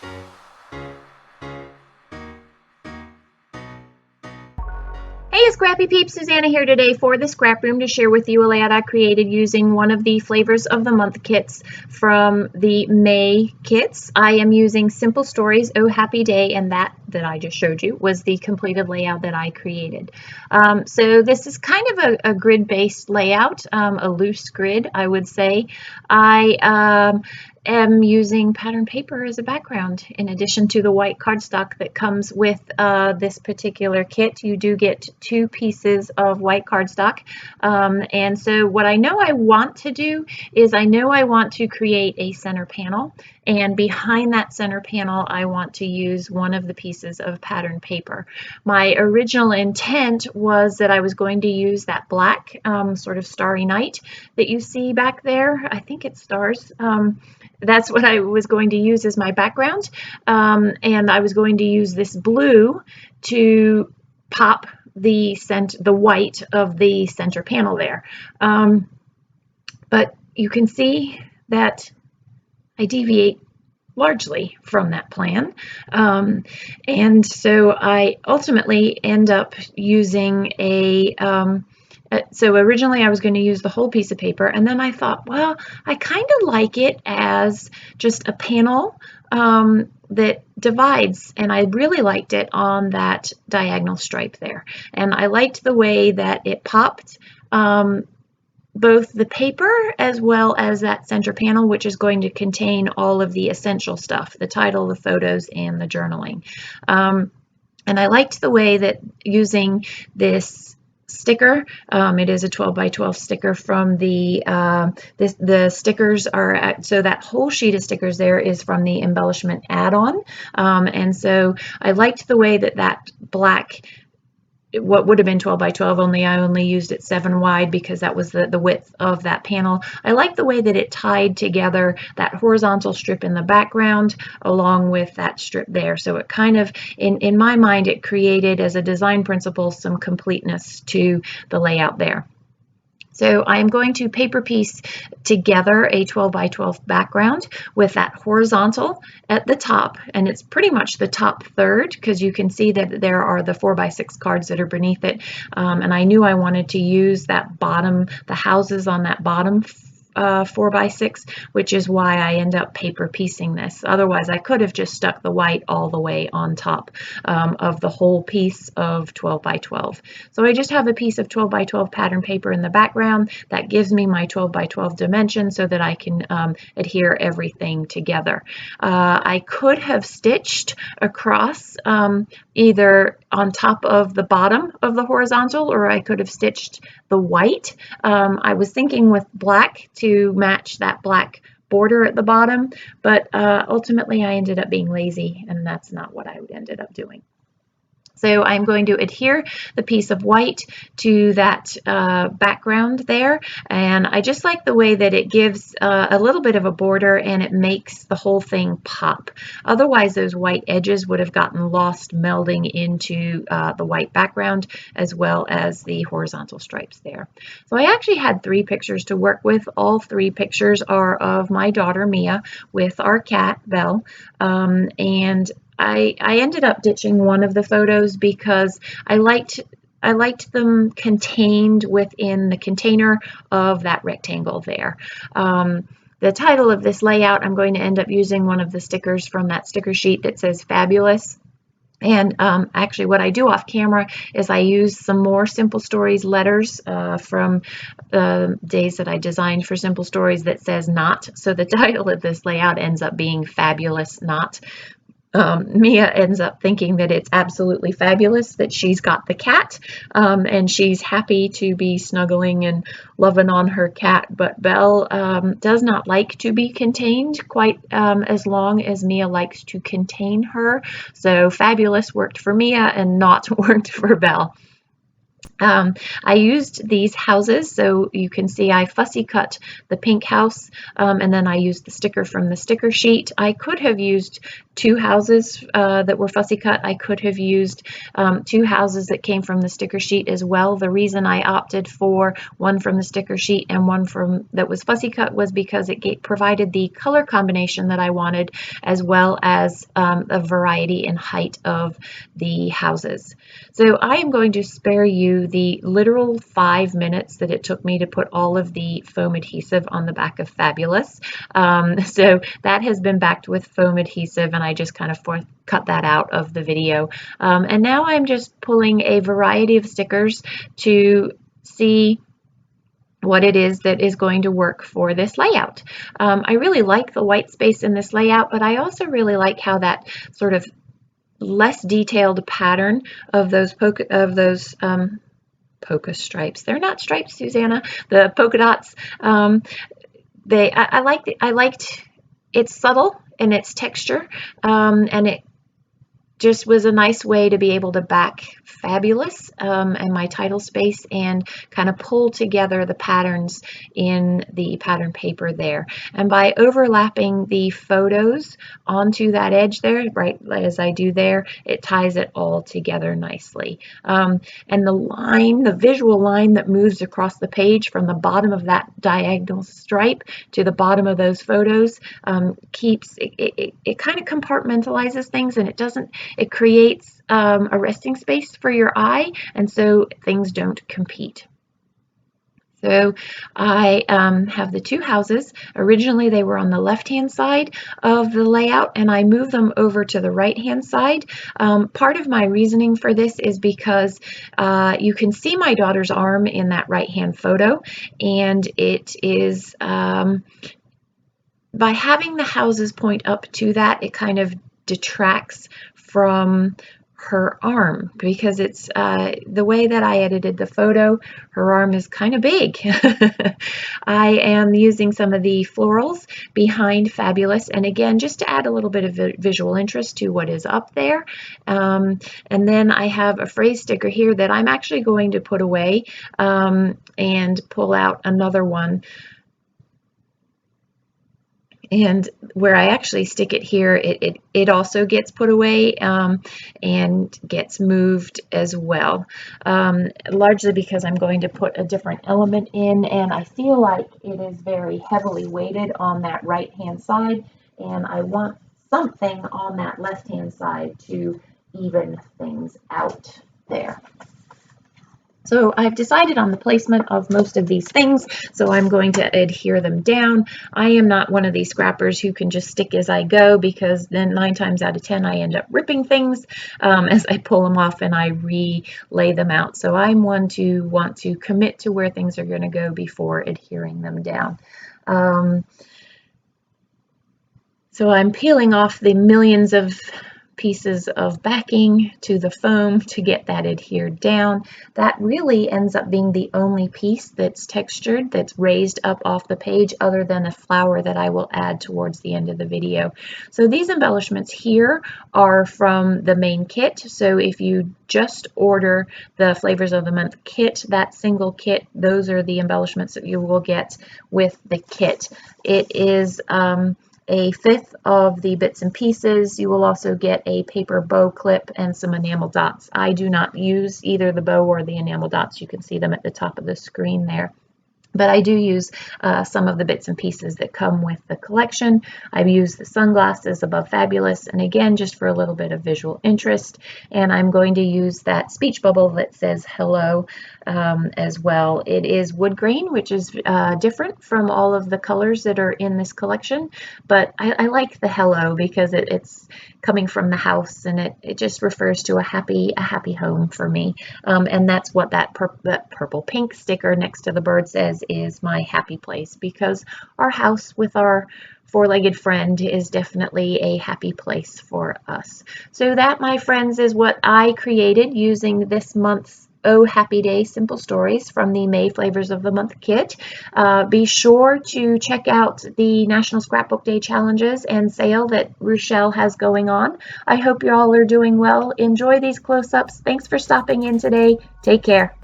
Hey, Scrappy Peeps, Suzanna here today for the Scraproom to share with you a layout I created using one of the Flavors of the Month kits from the May kits. I am using Simple Stories, Oh Happy Day, and that I just showed you was the completed layout that I created. So this is kind of a grid-based layout, a loose grid, I would say. I am using pattern paper as a background in addition to the white cardstock that comes with this particular kit. You do get 2 pieces of white cardstock, and so what I know I want to do is I know I want to create a center panel, and behind that center panel I want to use one of the pieces of pattern paper. My original intent was that I was going to use that black sort of starry night that you see back there. I think it's stars. That's what I was going to use as my background, and I was going to use this blue to pop the white of the center panel there. But you can see that I deviate largely from that plan, and so I ultimately end up using so originally I was going to use the whole piece of paper, and then I thought, well, I kind of like it as just a panel that divides, and I really liked it on that diagonal stripe there. And I liked the way that it popped both the paper as well as that center panel, which is going to contain all of the essential stuff, the title, the photos, and the journaling. And I liked the way that using this sticker, it is a 12 by 12 sticker from the stickers are so that whole sheet of stickers there is from the embellishment add-on, and so I liked the way that black, what would have been 12 by 12, only I only used it 7 wide because that was the width of that panel. I like the way that it tied together that horizontal strip in the background along with that strip there. So it kind of, in my mind, it created as a design principle some completeness to the layout there. So I'm going to paper piece together a 12 by 12 background with that horizontal at the top, and it's pretty much the top third because you can see that there are the 4 by 6 cards that are beneath it, and I knew I wanted to use that bottom, the houses on that bottom 4 by 6, which is why I end up paper piecing this. Otherwise I could have just stuck the white all the way on top of the whole piece of 12 by 12. So I just have a piece of 12 by 12 pattern paper in the background that gives me my 12 by 12 dimension so that I can adhere everything together. I could have stitched across either on top of the bottom of the horizontal, or I could have stitched the white. I was thinking with black to match that black border at the bottom, but ultimately I ended up being lazy, and that's not what I ended up doing. So I'm going to adhere the piece of white to that background there, and I just like the way that it gives a little bit of a border and it makes the whole thing pop. Otherwise those white edges would have gotten lost melding into the white background as well as the horizontal stripes there. So I actually had 3 pictures to work with. All 3 pictures are of my daughter Mia with our cat Belle, and I ended up ditching one of the photos because I liked them contained within the container of that rectangle there. The title of this layout, I'm going to end up using one of the stickers from that sticker sheet that says Fabulous. And actually what I do off camera is I use some more Simple Stories letters from the days that I designed for Simple Stories that says Not. So the title of this layout ends up being Fabulous Not. Mia ends up thinking that it's absolutely fabulous that she's got the cat, and she's happy to be snuggling and loving on her cat, but Belle does not like to be contained quite as long as Mia likes to contain her. So fabulous worked for Mia and not worked for Belle. I used these houses, so you can see I fussy cut the pink house, and then I used the sticker from the sticker sheet. I could have used two houses that were fussy cut. I could have used two houses that came from the sticker sheet as well. The reason I opted for one from the sticker sheet and one from that was fussy cut was because it provided the color combination that I wanted, as well as a variety in height of the houses. So I am going to spare you the literal 5 minutes that it took me to put all of the foam adhesive on the back of Fabulous. So that has been backed with foam adhesive, and I just kind of cut that out of the video. And now I'm just pulling a variety of stickers to see what it is that is going to work for this layout. I really like the white space in this layout, but I also really like how that sort of less detailed pattern of those polka stripes. They're not stripes, Suzanna. The polka dots. I liked its subtle and its texture, and it just was a nice way to be able to back Fabulous and my title space and kind of pull together the patterns in the pattern paper there. And by overlapping the photos onto that edge there, right as I do there, it ties it all together nicely. And the visual line that moves across the page from the bottom of that diagonal stripe to the bottom of those photos keeps it kind of compartmentalizes things, and it creates a resting space for your eye, and so things don't compete. So I have the two houses. Originally they were on the left-hand side of the layout, and I moved them over to the right-hand side. Part of my reasoning for this is because you can see my daughter's arm in that right-hand photo, and it is by having the houses point up to that, it kind of detracts from her arm, because it's the way that I edited the photo, her arm is kind of big. I am using some of the florals behind Fabulous, and again, just to add a little bit of visual interest to what is up there. And then I have a phrase sticker here that I'm actually going to put away and pull out another one. And where I actually stick it here, it also gets put away and gets moved as well, largely because I'm going to put a different element in, and I feel like it is very heavily weighted on that right-hand side, and I want something on that left-hand side to even things out there. So I've decided on the placement of most of these things, so I'm going to adhere them down. I am not one of these scrappers who can just stick as I go, because then 9 times out of 10 I end up ripping things as I pull them off and I relay them out. So I'm one to want to commit to where things are going to go before adhering them down. So I'm peeling off the millions of pieces of backing to the foam to get that adhered down. That really ends up being the only piece that's textured, that's raised up off the page, other than a flower that I will add towards the end of the video. So these embellishments here are from the main kit. So if you just order the Flavors of the Month kit, that single kit, those are the embellishments that you will get with the kit. It is a fifth of the bits and pieces. You will also get a paper bow clip and some enamel dots. I do not use either the bow or the enamel dots. You can see them at the top of the screen there. But I do use some of the bits and pieces that come with the collection. I've used the sunglasses above Fabulous, and again, just for a little bit of visual interest. And I'm going to use that speech bubble that says hello as well. It is wood grain, which is different from all of the colors that are in this collection. But I like the hello because it's coming from the house, and it just refers to a happy home for me. And that's what that purple pink sticker next to the bird says, is my happy place, because our house with our four-legged friend is definitely a happy place for us. So that, my friends, is what I created using this month's Oh Happy Day Simple Stories from the May Flavors of the Month kit. Be sure to check out the National Scrapbook Day challenges and sale that Rochelle has going on. I hope you all are doing well. Enjoy these close-ups. Thanks for stopping in today. Take care.